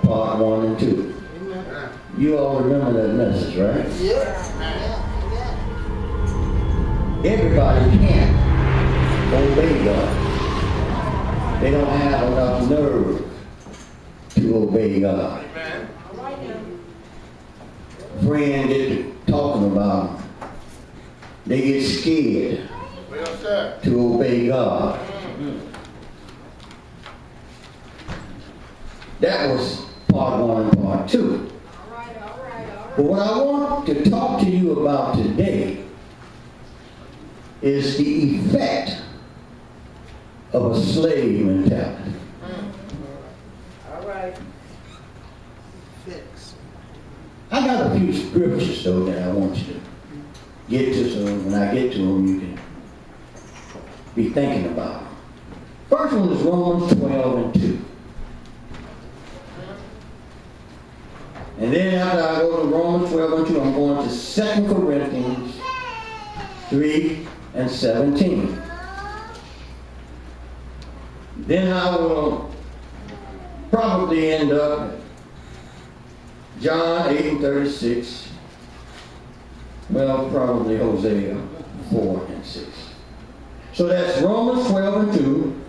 part 1 and 2. You all remember that message, right? Yeah. Everybody can't obey God. They don't have enough nerve to obey God. Friends get to talking about them. They get scared to obey God. That was part 1 and part 2. But what I want to talk to you about today is the effect of a slave mentality. All right. Fix. I got a few scriptures though that I want you to get to, so when I get to them you can be thinking about them. First one is Romans 12 and 2. And then after I go to Romans 12 and 2, I'm going to 2 Corinthians 3 and 17. Then I will probably end up at John 8 and 36. Well, probably Hosea 4 and 6. So that's Romans 12 and 2,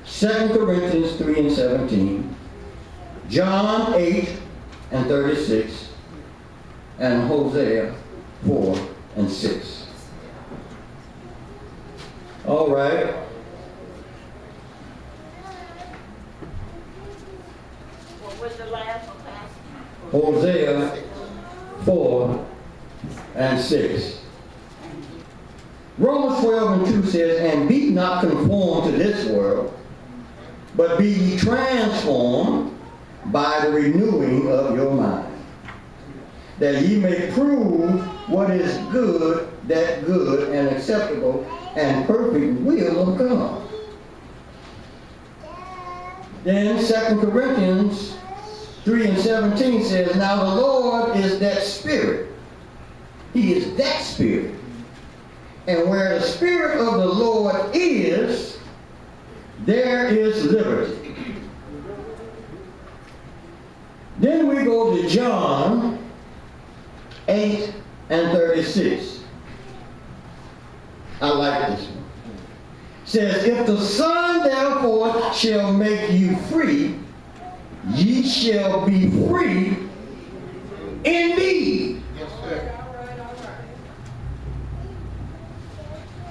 2 Corinthians 3 and 17, John 8 and 36, and Hosea 4 and 6. All right. What was the last one, Pastor? Hosea 4 and 6. Romans 12 and 2 says, and be not conformed to this world, but be ye transformed by the renewing of your mind, that ye may prove what is good, that good and acceptable and perfect will of God. Then 2 Corinthians 3 and 17 says, now the Lord is that Spirit. He is that Spirit. And where the Spirit of the Lord is, there is liberty. Then we go to John 8 and 36. I like this one. It says, if the Son therefore shall make you free, ye shall be free indeed. Yes, sir.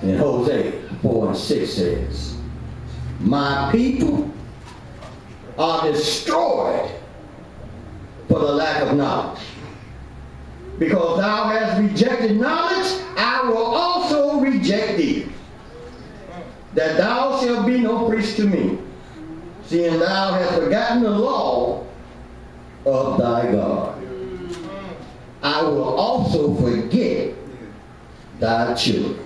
And Hosea 4 and 6 says, my people are destroyed for the lack of knowledge. Because thou hast rejected knowledge, I will also reject thee, that thou shalt be no priest to me, seeing thou hast forgotten the law of thy God. I will also forget thy children.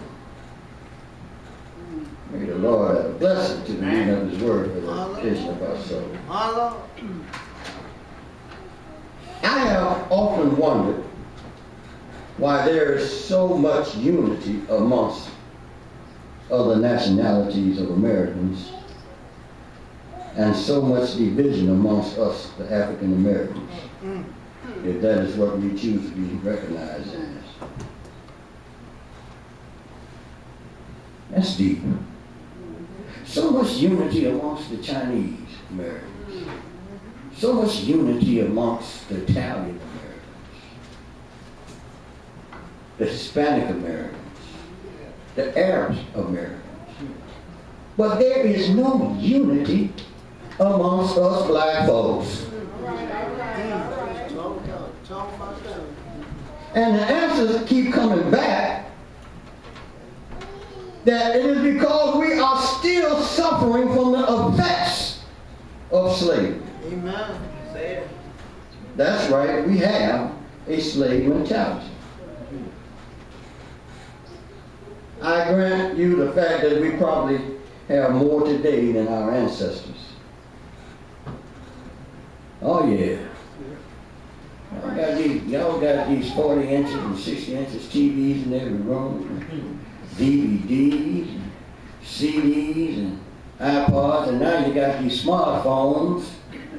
May the Lord have a blessing to the reading of his word for the edification of our soul. I have often wondered why there is so much unity amongst other nationalities of Americans and so much division amongst us, the African Americans, if that is what we choose to be recognized as. That's deep. So much unity amongst the Chinese Americans. So much unity amongst the Italian Americans, the Hispanic Americans, the Arab Americans. But there is no unity amongst us black folks. And the answers keep coming back that it is because we are still suffering from the effects of slavery. Amen. That's right, we have a slave mentality. I grant you the fact that we probably have more today than our ancestors. Oh yeah. Y'all got these 40 inches and 60 inches TVs in every room, DVDs, and CDs, and iPods, and now you got these smartphones,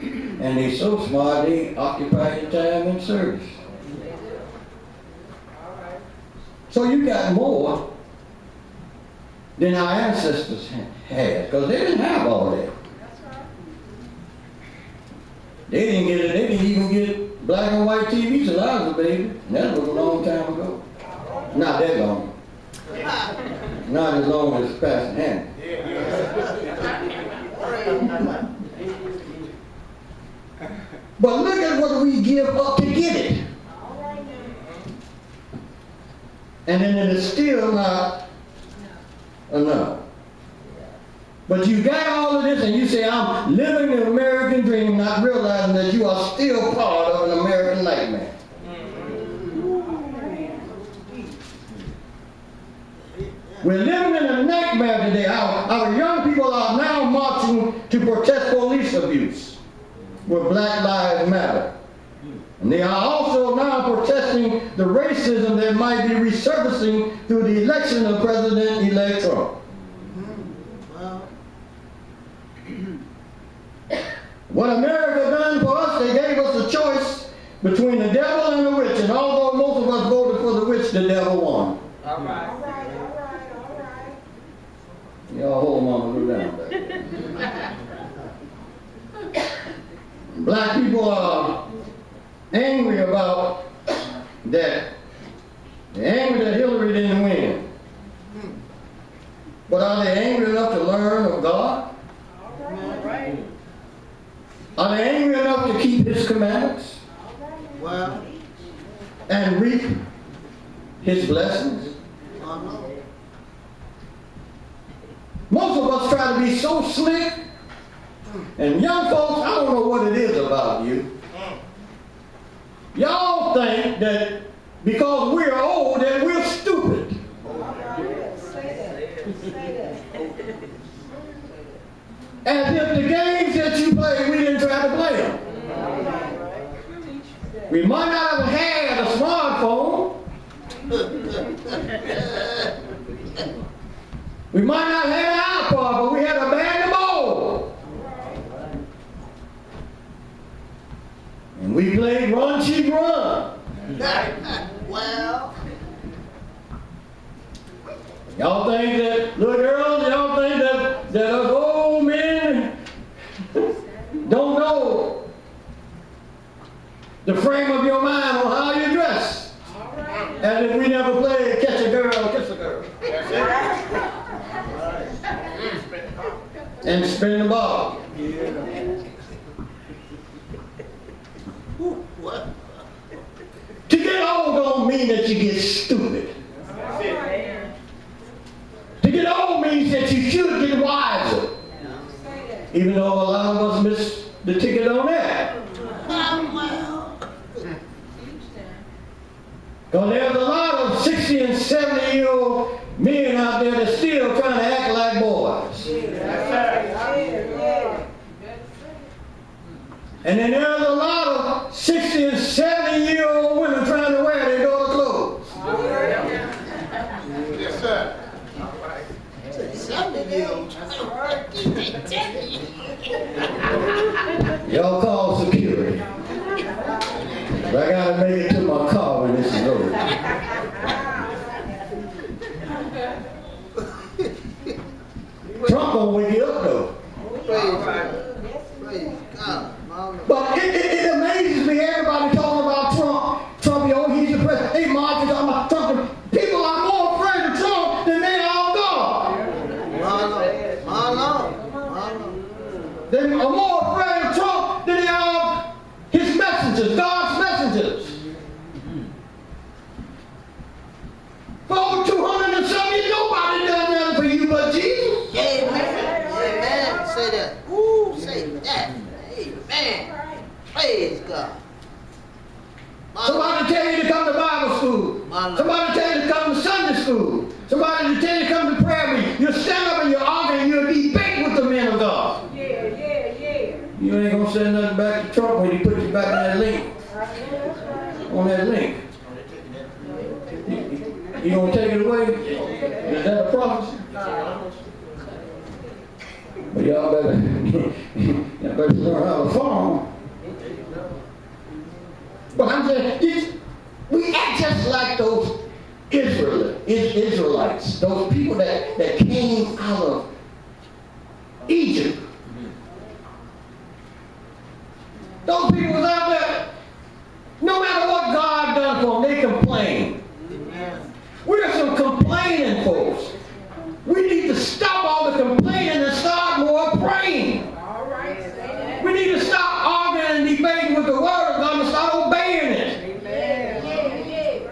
and And they're so smart, they occupy your time in service. So you got more than our ancestors had, because they didn't have all that. They didn't get it. They didn't even get black and white TVs till I was a baby. And that was a long time ago. Not that long. Not as long as Pastor Hannah. But look at what we give up to get it. And then it is still not enough. But you got all of this and you say, I'm living the American dream, not realizing that you are still part of an American nightmare. We're living in a nightmare today. Our young people are now marching to protest police abuse with Black Lives Matter. And they are also now protesting the racism that might be resurfacing through the election of President-elect Trump. What America done for us, they gave us a choice between the devil and the witch. And although most of us voted for the witch, the devil won. All right. Y'all hold mama go down back. Black people are angry about that. They're angry that Hillary didn't win. But are they angry enough to learn of God? Right. Are they angry enough to keep His commandments? Well, and reap His blessings? Most of us try to be so slick. And young folks, I don't know what it is about you. Y'all think that because we're old that we're stupid. As if the games that you play, we didn't try to play them. We might not have had a smartphone. We might not have an iPod, but we had a band of ball. And we played Run, Chief, Run. well, Y'all think that, little girls, y'all think that us old men don't know the frame of your mind on how you dress. As if we never played Catch a Girl, Kiss a Girl. And spin the ball. To get old don't mean that you get stupid. To get old means that you should get wiser. Even though a lot of us miss the ticket on that. Because there's a lot of 60 and 70-year-old men out there that still trying to act like boys. And then there's a lot of 60 and 70-year-old women trying to wear their daughter clothes. yes, sir. 70-year-old. Y'all call security. But I gotta make it to my car when this is over. Trump gonna wake you up though. Praise God. But it amazes me, everybody talking about Trump. Trump, he's the president. Hey, Mark, talking about Trump. People are more afraid of Trump than they are of God. They are more afraid of Trump than they are of his messengers, God's messengers. For over 200 and some years, nobody done nothing for you but Jesus. Amen. Amen. Say that. Ooh, say that. Amen. Praise God. Somebody tell you to come to Bible school. Somebody tell you to come to Sunday school. Somebody tell you to come to prayer meeting. You'll stand up and you'll argue and you'll debate with the men of God. You ain't gonna say nothing back to Trump when he put you back on that link. On that link. You gonna take it away? Is that a prophecy? But y'all better learn how to farm. But I'm saying, we act just like those Israelites, those people that came out of Egypt. Those people was out there, no matter what God done for them, they complain. We're some complaining folks. We need to stop all the complaining and start more praying. All right, say that. We need to stop arguing and debating with the Word of God and start obeying it. Amen. Yeah.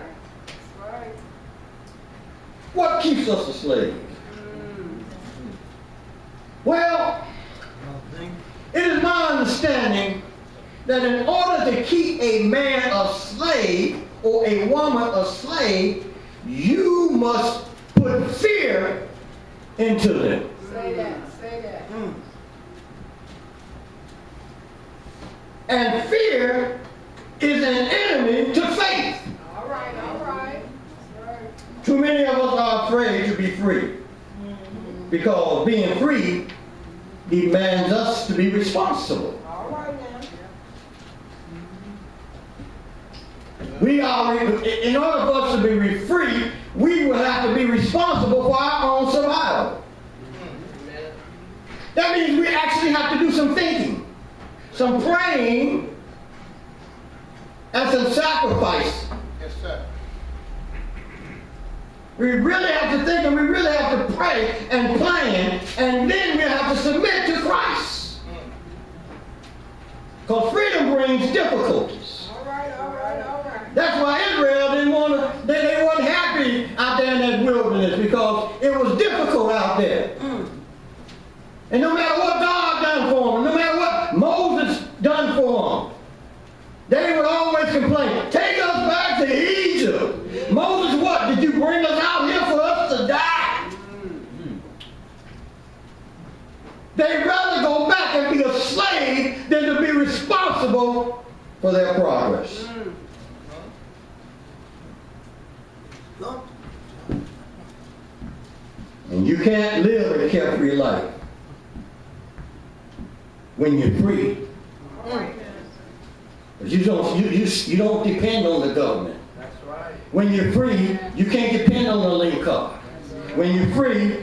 What keeps us a slave? Well, it is my understanding that in order to keep a man a slave or a woman a slave, you must put fear into them. Say that. Say that. And fear is an enemy to faith. All right. All right. Too many of us are afraid to be free. Because being free demands us to be responsible. All right now. We are, in order for us to be free, we will have to be responsible for our own survival. That means we actually have to do some thinking, some praying, and some sacrifice. Yes, sir. We really have to think and we really have to pray and plan, and then we have to submit to Christ. Because freedom brings difficulties. All right. All right. All right. That's why Israel didn't want to, they weren't happy out there in that wilderness, because it was difficult out there. And no matter what God done for them, no matter what Moses done for them, they would always complain, take us back to Egypt. Moses, what? Did you bring us out here for us to die? They'd rather go back and be a slave than to be responsible for their progress. And you can't live a carefree life when you're free. Because you don't depend on the government. That's right. When you're free, you can't depend on the link card. When you're free,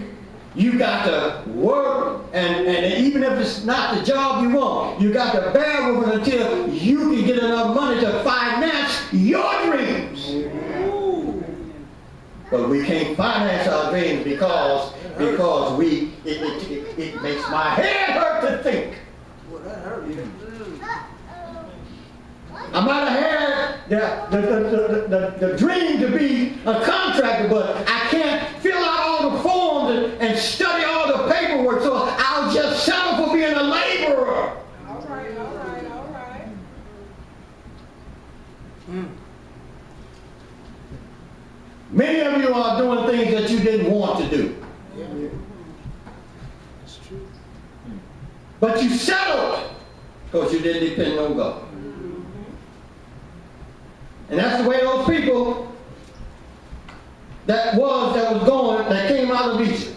you got to work, and even if it's not the job you want, you got to bear with it until you can get enough money to finance your dreams. But we can't finance our dreams because it makes my head hurt to think. Well, that hurt you. I might have had the dream to be a contractor, but I can't fill out all the forms and study all the paperwork, so I'll just settle for being a laborer. All right. All right. All right. Many of you are doing things that you didn't want to do. Yeah. That's true. But you settled because you didn't depend on God. And that's the way those people that came out of Egypt.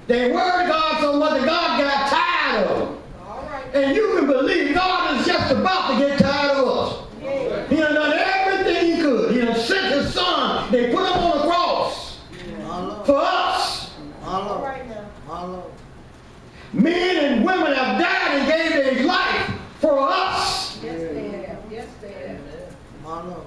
They worried God so much that God got tired of them. All right. And you can believe God is just about to get tired of us. Yeah. He done everything he could. He done sent his son. They put him on the cross for us. All right now. Hello. Men and women have died and gave their life for us. Yes, they have. Yes, they have. Hello.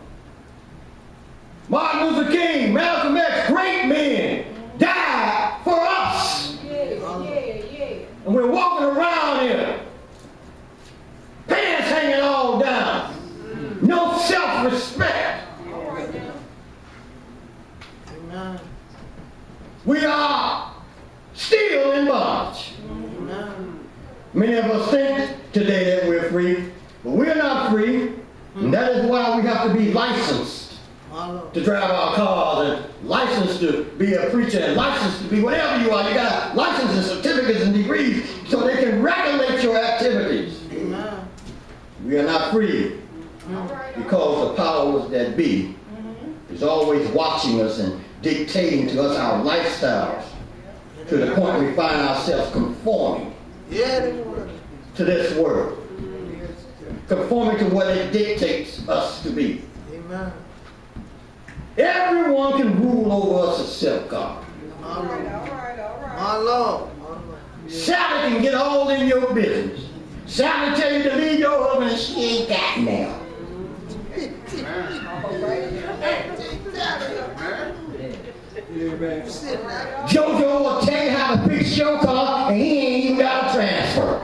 Martin Luther King, Malcolm X, great men died for us. Yeah. And we're walking around here, pants hanging all down, no self-respect. All right now. Amen. We are still in bondage. Amen. Many of us think today that we're free, but we're not free. And that is why we have to be licensed Hello. to drive our cars, and licensed to be a preacher, and licensed to be whatever you are. You got licenses, certificates, and degrees so they can regulate your activities. Amen. We are not free because the powers that be is always watching us and dictating to us our lifestyles to the point we find ourselves conforming Yeah, they were. to this world. conforming to what it dictates us to be. Amen. Everyone can rule over us except God. My Lord. All My Lord. Sally can get all in your business. Sally tell you to leave your husband and she ain't got now. Jojo will tell you how to fix your car and he ain't even got a transfer.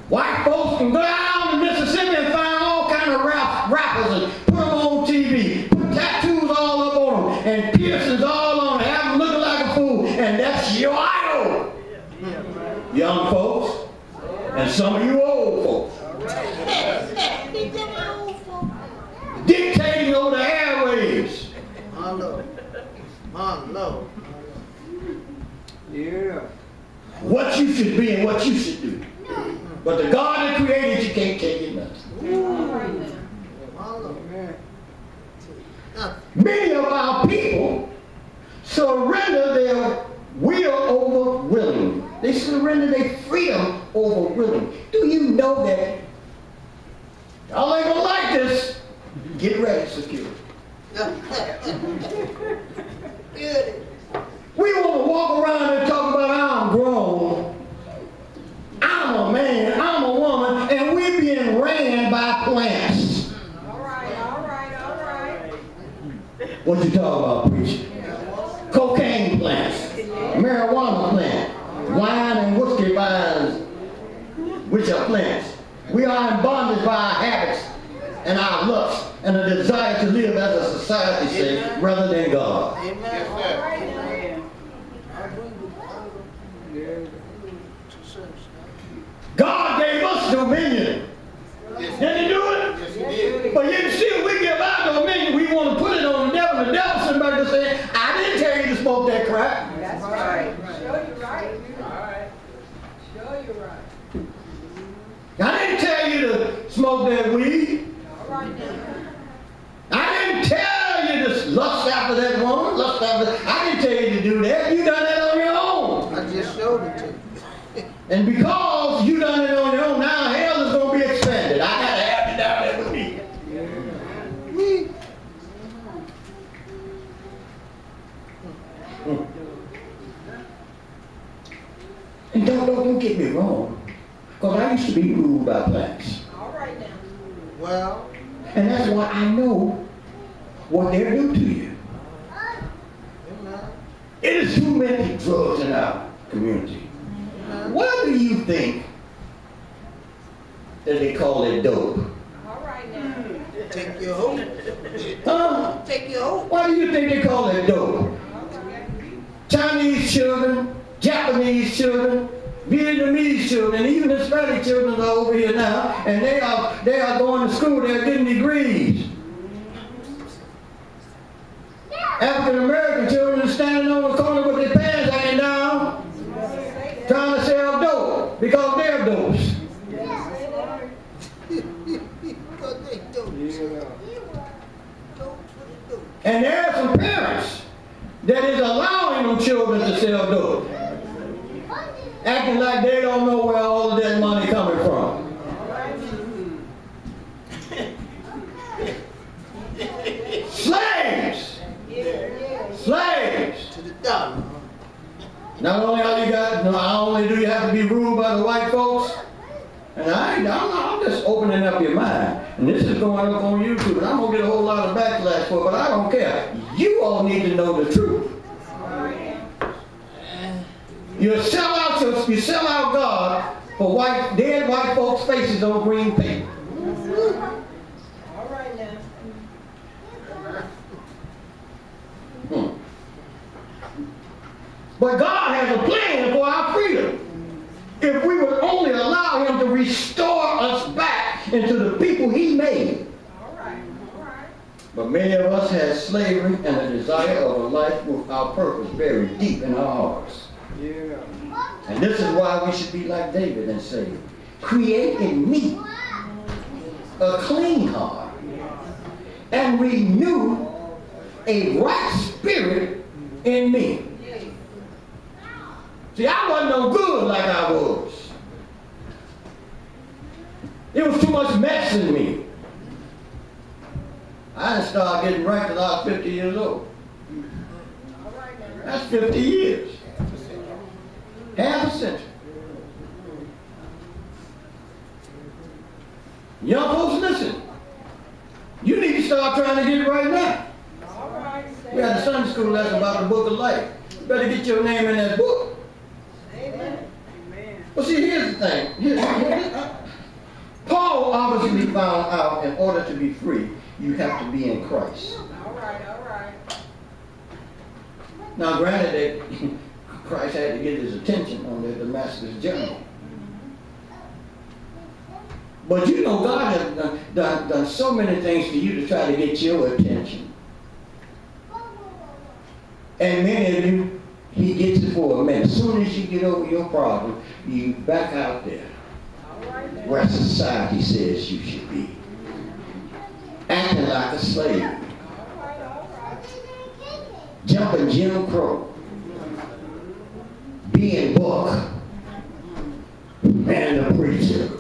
White folks can go down to Mississippi and find all kind of rappers and put them on TV, put tattoos all up on them and piercings all on them, have them looking like a fool, and that's your idol. Young folks, and some of you old folks. Dictating over the airwaves. My Lord. My Lord. Yeah. What you should be and what you should do. But the God that created you can't tell you nothing. Many of our people surrender their will over willing. They surrender their freedom over willing. Do you know that? Y'all ain't gonna like this. Get ready, security. We want to walk around and talk about I'm grown, I'm a man, I'm a woman, and we're being ran by plants. All right. What you talking about, preacher? Cocaine plants, marijuana plants, wine and whiskey vines, which are plants. We are in bondage by our habits and our lust and a desire to live as a society say, rather than God. God gave us dominion. Didn't he do it? Yes, he did. But yet still we give our dominion. We want to put it on the devil. The devil somebody to say, I didn't tell you to smoke that crap. That's right. Show you right. Show you right. I didn't tell you to smoke that weed. All right now. I didn't tell you to lust after that woman. I didn't tell you to do that. You done that on your own. I just showed it to you. And because you done it on your own, now hell is going to be expanded. I got to have you down there with me. And don't get me wrong, because I used to be ruled by plants. All right now. Well, And that's why I know what they'll do to you. It is too many drugs in our community. Why do you think that they call it dope? All right now. take your hope. Huh? Take your hope. Why do you think they call it dope? Chinese children, Japanese children, Vietnamese children, even Hispanic children are over here now, and they are going to school, they're getting degrees. African American children are standing on the corner with their pants hanging down, trying to sell dope because they're dopes. And there are some parents that is allowing them children to sell dope, acting like they don't know where all of that money coming from. Slaves! Slaves! To the dollar. Not only do you have to be ruled by the white folks, and I'm just opening up your mind. And this is going up on YouTube, and I'm going to get a whole lot of backlash for it, but I don't care. You all need to know the truth. You sell out God for dead white folks' faces on green paper. All right now. But God has a plan for our freedom. If we would only allow Him to restore us back into the people He made. All right. But many of us have slavery and a desire of a life without purpose buried deep in our hearts. Yeah. And this is why we should be like David and say, create in me a clean heart and renew a right spirit in me. See, I wasn't no good like I was. It was too much mess in me. I didn't start getting right till I was 50 years old. That's 50 years. Half a century. Young folks, listen. You need to start trying to get it right now. We had a Sunday school lesson about the book of life. You better get your name in that book. Amen. Well, see, here's the thing. Paul obviously found out in order to be free, you have to be in Christ. All right. Now, granted that Christ had to get his attention on the Damascus journey. But you know, God has done so many things for you to try to get your attention. And many of you, he gets it for a minute. As soon as you get over your problem, you back out there where society says you should be. Acting like a slave. Jumping Jim Crow. Being Buck. And the preacher.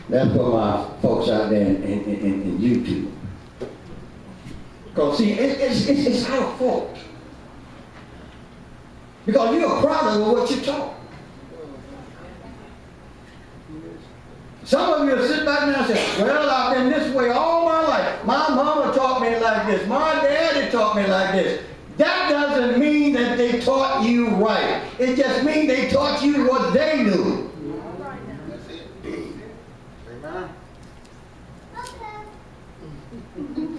That's for my folks out there in YouTube. Because see, it's our fault. Because you're a product of what you taught. Some of you will sit back now and say, well, I've been this way all my life. My mama taught me like this. My daddy taught me like this. That doesn't mean that they taught you right. It just means they taught you what they knew.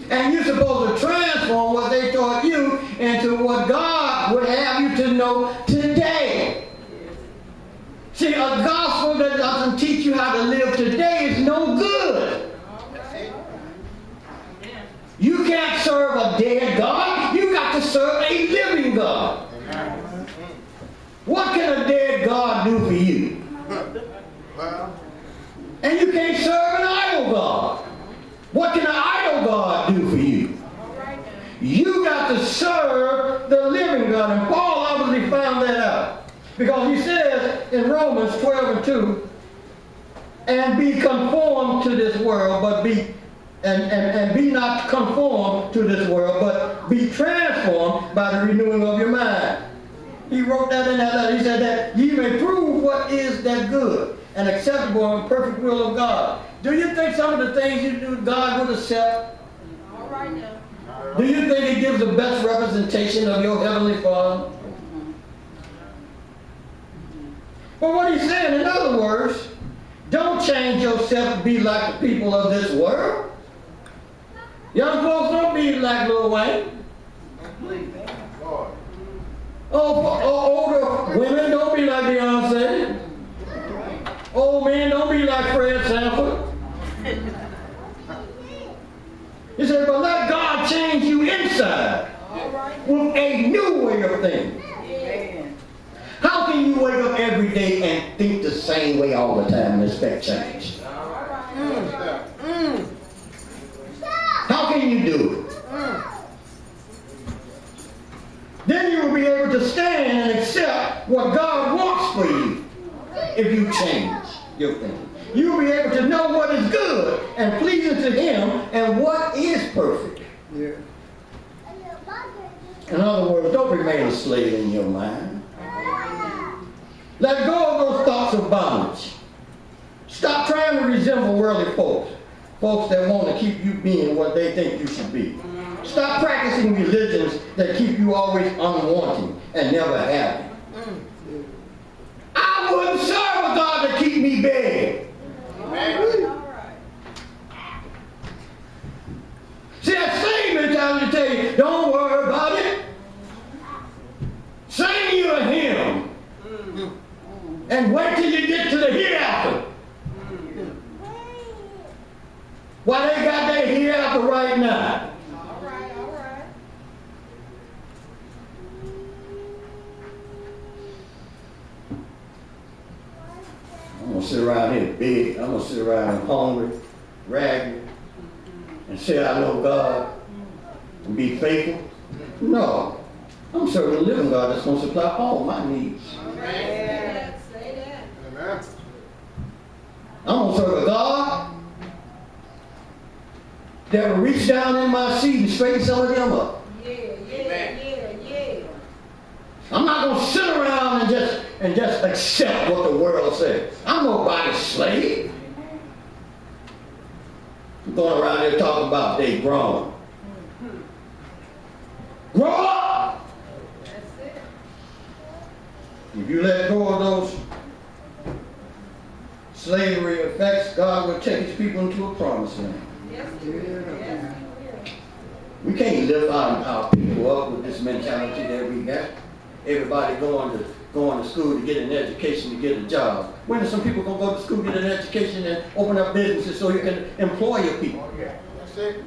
And you're supposed to transform what they taught you into what God would have you to know today. See, a gospel that doesn't teach you how to live today is no good. You can't serve a dead God. You got to serve a living God. What can a dead God do for you? And you can't serve an idol God. What can an idol God do for you? You got to serve the living God. And Paul obviously found that out. Because he says in Romans 12:2, and be conformed to this world, but be not conformed to this world, but be transformed by the renewing of your mind. He wrote that in that letter. He said that ye may prove what is that good and acceptable and perfect will of God. Do you think some of the things you do God would accept? All right now. Do you think it gives the best representation of your Heavenly Father? But what he's saying, in other words, don't change yourself to be like the people of this world. Young folks, don't be like Lil Wayne. Older women, don't be like Beyonce. Old men, don't be like Fred Sanford. He said, but let God change you inside with a new way of thinking. How can you wake up every day and think the same way all the time and expect change? How can you do it? Then you will be able to stand and accept what God wants for you if you change your thinking. You will be able to know what is good and pleasing to Him and what is perfect. Yeah. In other words, don't remain a slave in your mind. Let go of those thoughts of bondage. Stop trying to resemble worldly folks. Folks that want to keep you being what they think you should be. Stop practicing religions that keep you always unwanting and never happy. I wouldn't serve a God to keep me begging. See, that same mentality tell you, don't worry about it. Sing you a hymn. And wait till you get to the hereafter. Why they got that hereafter right now? All right. I'm going to sit around here big. I'm going to sit around hungry, ragged, and say I know God and be faithful. No. I'm serving a living God that's going to supply all my needs. Say that. Amen. I'm going to serve a God that will reach down in my seat and straighten some of them up. Yeah. I'm not going to sit around and just accept what the world says. I'm nobody's slave. I'm going around there talking about they grown. Grow up! That's it. If you let go of those slavery effects, God will take his people into a promised land. Yes, he will. Yes, he will. We can't lift our people up with this mentality that we got. Everybody going to school to get an education, to get a job. When are some people going to go to school, get an education, and open up businesses so you can employ your people? That's it.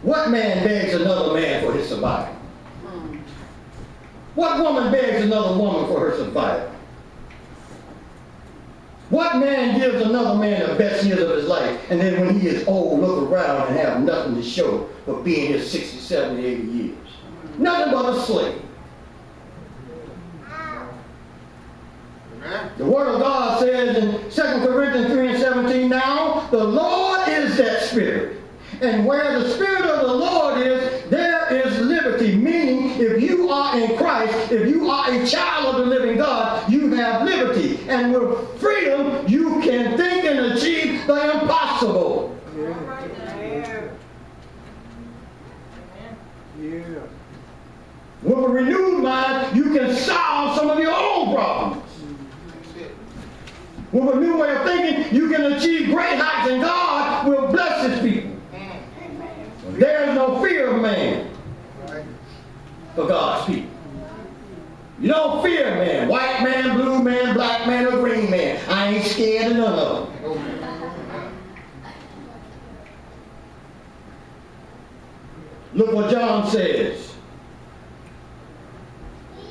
What man begs another man for his survival? What woman begs another woman for her survival? What man gives another man the best years of his life, and then when he is old, look around and have nothing to show for being here 60, 70, 80 years? Nothing but a slave. Amen. The Word of God says in 2 Corinthians 3 and 17, now the Lord is that Spirit. And where the Spirit of the Lord is, there is liberty. Meaning, if you are in Christ, if you are a child of the living God, you have liberty. And with freedom, you can think and achieve the impossible. Yeah. With a renewed mind, you can solve some of your own problems. That's it. With a new way of thinking, you can achieve great heights, and God will bless his people. There is no fear of man Right. for God's people. You don't fear man. White man, blue man, black man, or green man. I ain't scared of none of them. Look what John says.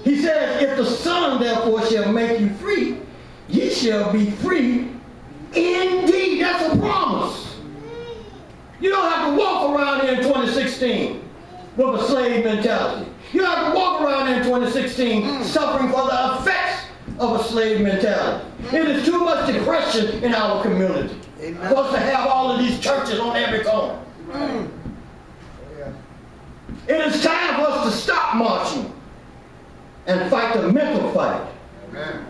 He says, if the Son therefore shall make you free, ye shall be free indeed. That's a promise. You don't have to walk around here in 2016 with a slave mentality. You don't have to walk around here in 2016 suffering for the effects of a slave mentality. It is too much depression in our community for us to have all of these churches on every corner. It is time for us to stop marching and fight the mental fight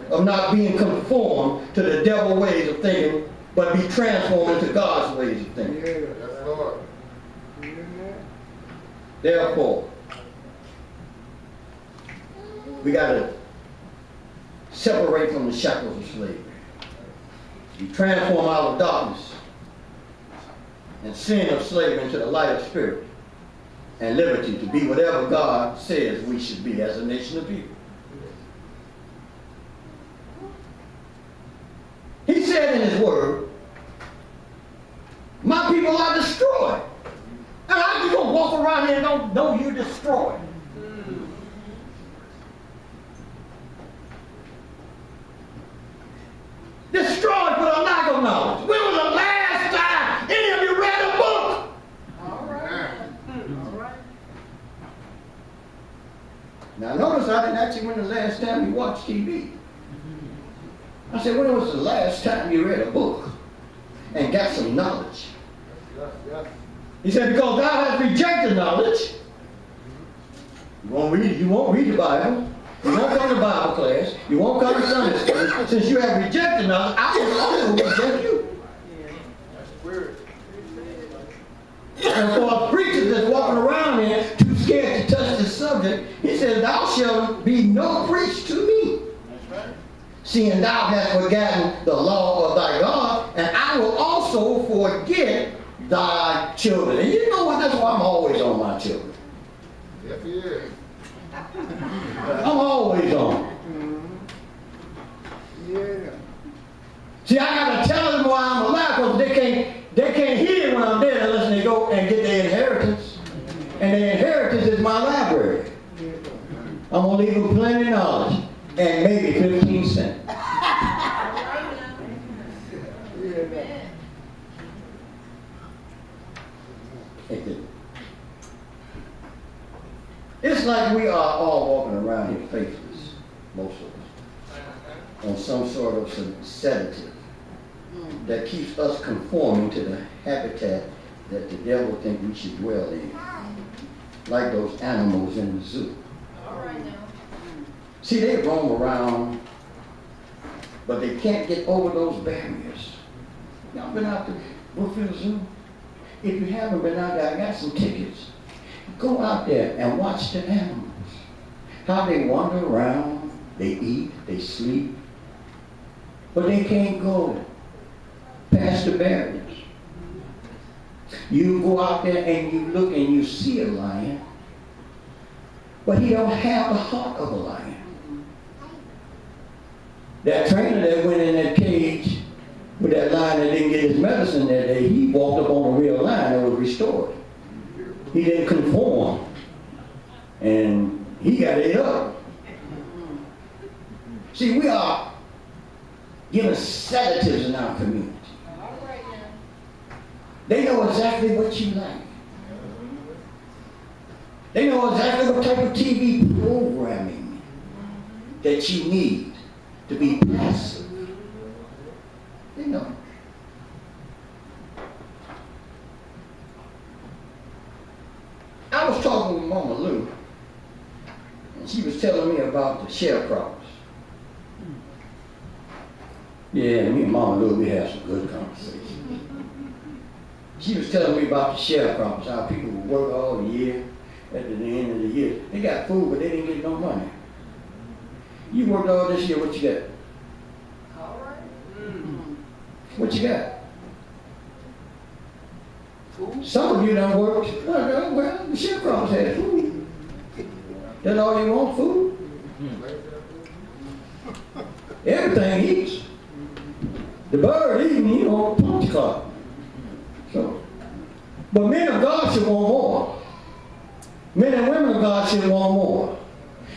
of not being conformed to the devil ways of thinking, but be transformed into God's ways of thinking. Yes, Lord. Therefore, we got to separate from the shackles of slavery. We transform out of darkness and sin of slavery into the light of spirit and liberty to be whatever God says we should be as a nation of people. He said in his word, my people are destroyed. And how you gonna walk around here and don't know you're destroyed? Destroyed for the lack of knowledge. When was the last time any of you read a book? All right. Now notice I didn't ask you when the last time you watched TV. I said, when was the last time you read a book and got some knowledge? Yes. He said, because thou hast rejected knowledge. You won't read the Bible. You won't come to Bible class. You won't come to Sunday school. Since you have rejected knowledge, I will also reject you. That's weird. And for preachers that's walking around here too scared to touch this subject, he says, thou shalt be no priest to me. That's right. Seeing thou hast forgotten the law of thy God, and I will also forget thy children. And you know what? That's why I'm always on my children. Yes, he is. I'm always on. Yeah. See, I got to tell them why I'm alive, because they can't hear when I'm dead unless they go and get their inheritance. And their inheritance is my library. I'm going to leave them plenty of knowledge and maybe 15 cents. like we are all walking around here faithless, most of us, on some sort of sedative that keeps us conforming to the habitat that the devil thinks we should dwell in, like those animals in the zoo. All right now. See, they roam around, but they can't get over those barriers. Y'all been out to Brookfield Zoo? If you haven't been out there, I got some tickets. Go out there and watch the animals. How they wander around, they eat, they sleep, but they can't go past the barriers. You go out there and you look and you see a lion, but he don't have the heart of a lion. That trainer that went in that cage with that lion that didn't get his medicine that day, he walked up on a real lion that was restored. He didn't conform, and he got ate up. See, we are given sedatives in our community. All right now. They know exactly what you like. They know exactly what type of TV programming that you need to be passive. They know. I was talking with Mama Lou, and she was telling me about the sharecroppers. Yeah, me and Mama Lou, we had some good conversation. She was telling me about the sharecroppers, how people would work all year. At the end of the year, they got food, but they didn't get no money. You worked all this year, what you got? All right. What you got? Some of you done worked. Well, the sharecroppers had food. That's all you want, food? Everything eats. The bird eating, you know, punch clock. So, but men of God should want more. Men and women of God should want more.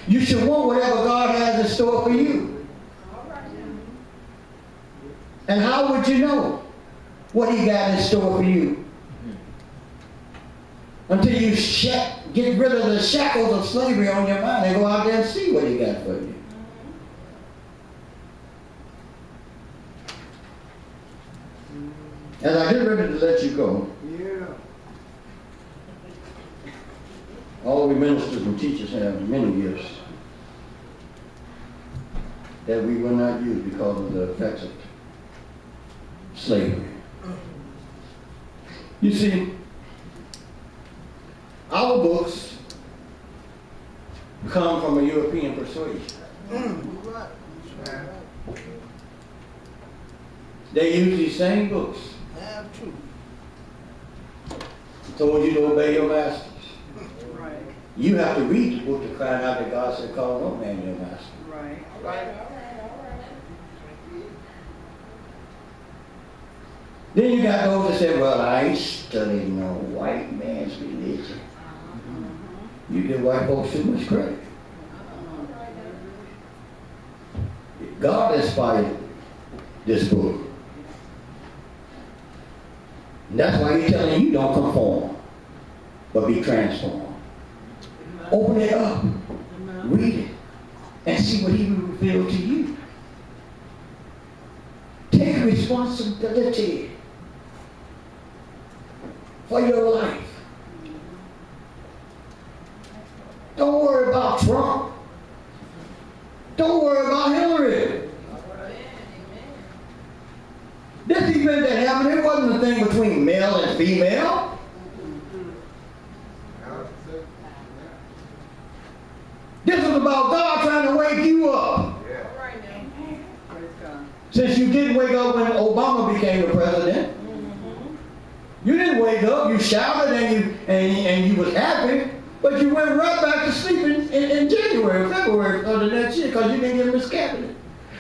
You should want whatever God has in store for you. All right now. And how would you know what he got in store for you? Until you get rid of the shackles of slavery on your mind and go out there and see what he got for you. As I get ready to let you go, all we ministers and teachers have many gifts that we will not use because of the effects of slavery. You see, our books come from a European persuasion. They use these same books. Told you to obey your masters. Right. You have to read the book to find out that God said, call no man your master. Right. All right. All right. Then you got those that say, well, I ain't studying no white man's religion. You give white folks too much credit. God inspired this book. And that's why he's telling you don't conform, but be transformed. Open it up, read it, and see what he will reveal to you. Take responsibility for your life. Don't worry about Trump. Don't worry about Hillary. This event that happened, it wasn't a thing between male and female. This was about God trying to wake you up. Since you didn't wake up when Obama became the president. You didn't wake up, you shouted and you was happy, but you went right back to sleep in January, February of the next year because you didn't get in this cabinet.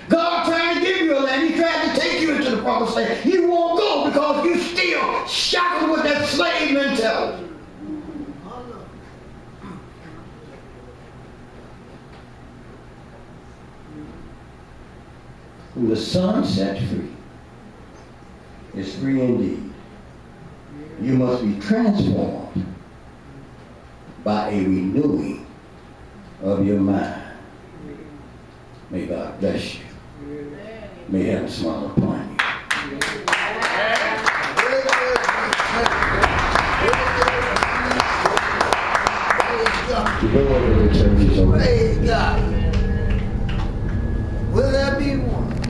God trying to give you a land. He tried to take you into the promised land. You won't go because you still shackled with that slave mentality. Who the Son set free is free indeed. You must be transformed by a renewing of your mind. May God bless you. May heaven smile upon you. The door of the church is open. Praise God. Will there be one?